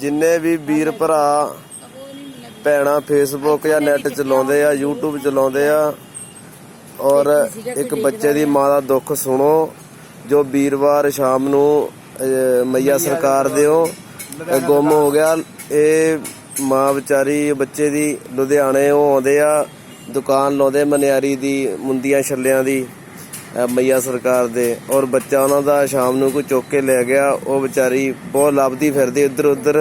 जिन्ने भी वीर भरा भैणा फेसबुक या नैट चलाते आ, यूट्यूब चलाते आ और एक बच्चे की माँ का दुख सुनो। जो वीरवार शाम नू मैया सरकार दिओ गुम हो गया। ये माँ बेचारी बच्चे की लुधियाने आते आ, दुकान लाते मनियारी दी मुंदियां छल्लियां दी मैया सरकार दे, और बच्चा उन्हों का शाम नू कोई चुक के ले गया। वो बेचारी बहुत लभदी फिरदी इधर उधर।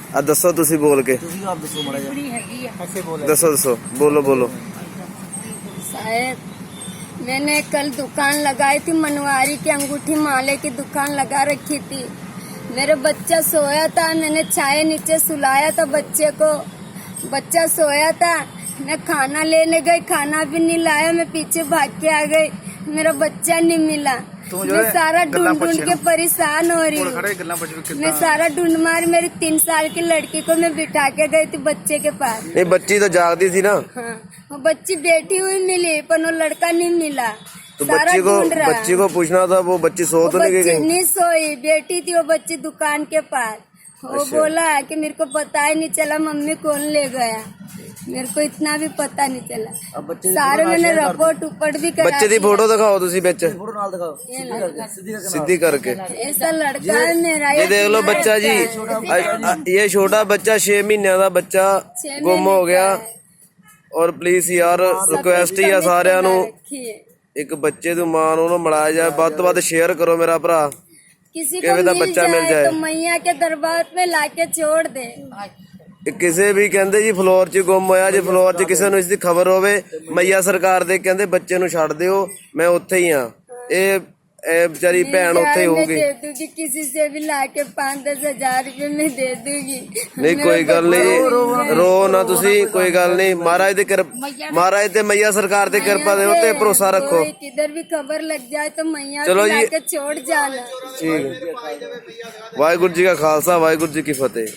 आ दसो तुसी बोल के दसो दसो बोलो बोलो। शायद मैंने कल दुकान लगाई थी, मनवारी की अंगूठी माले की दुकान लगा रखी थी। मेरा बच्चा सोया था, मैंने छाये नीचे सुलाया था बच्चे को। बच्चा सोया था, मैं खाना लेने गई, खाना भी नहीं लाया। मैं पीछे भाग के आ गई, मेरा बच्चा नहीं मिला। मैं सारा ढूंढ के परेशान हो रही हूँ। मैं सारा ढूंढ मार, मेरी 3 साल की लड़की को मैं बिठा के गई थी बच्चे के पास। नहीं बच्ची तो जागती थी ना। हाँ, वो बच्ची बैठी हुई मिली पर वो लड़का नहीं मिला। तो बच्ची को पूछना था, वो बच्ची सो तो नहीं गई? नहीं सोई, बैठी थी वो बच्ची दुकान के पास। वो बोला कि मेरे को पता ही नहीं चला मम्मी कौन ले गया, मेरे को इतना भी पता नहीं चला। सारे मैंने रिपोर्ट ऊपर भी करा। बच्चे की फोटो दिखाओ तुसी बिच सीधी करके। ऐसा लड़का है मेरा। ये देख लो बच्चा जी, ये छोटा बच्चा 6 महीने का बच्चा गुम हो गया। और प्लीज यार रिक्वेस्ट ही है सारिਆਂ ਨੂੰ, एक बच्चे की मां ਨੂੰ ਮਿਲਾਇਆ ਜਾਏ। ਵੱਧ ਤੋਂ ਵੱਧ शेयर करो मेरा भरा, किसी को मिल जाए तो मैया के दरबार में लाके छोड़ दे। ਕਿਸੇ ਵੀ ਕਹਿੰਦੇ ਜੀ ਫਲੋਰ 'ਚ ਗੁੰਮ ਹੋਇਆ, ਜੇ ਫਲੋਰ 'ਚ ਕਿਸੇ ਨੂੰ ਇਸ ਦੀ ਖਬਰ ਹੋਵੇ ਮਈਆ ਸਰਕਾਰ ਦੇ ਕਹਿੰਦੇ ਬੱਚੇ ਨੂੰ ਛੱਡ ਦਿਓ, ਮੈਂ ਉੱਥੇ ਹੀ ਆ। ਇਹ बेचारी भैन उत्थे होगी। दे दूंगी, किसी से भी लाके 5-10 हजार रुपए में दे दूंगी। नहीं कोई गल नहीं, रो ना तुसी, कोई गल नहीं। महाराज ते मैया सरकार ते कृपा दे ते भरोसा रखो। किधर भी खबर लग जाए तो मैया चलो जी छोड़ जाना। ठीक है। वाहिगुरू जी का खालसा, वाहिगुरू जी की फतेह।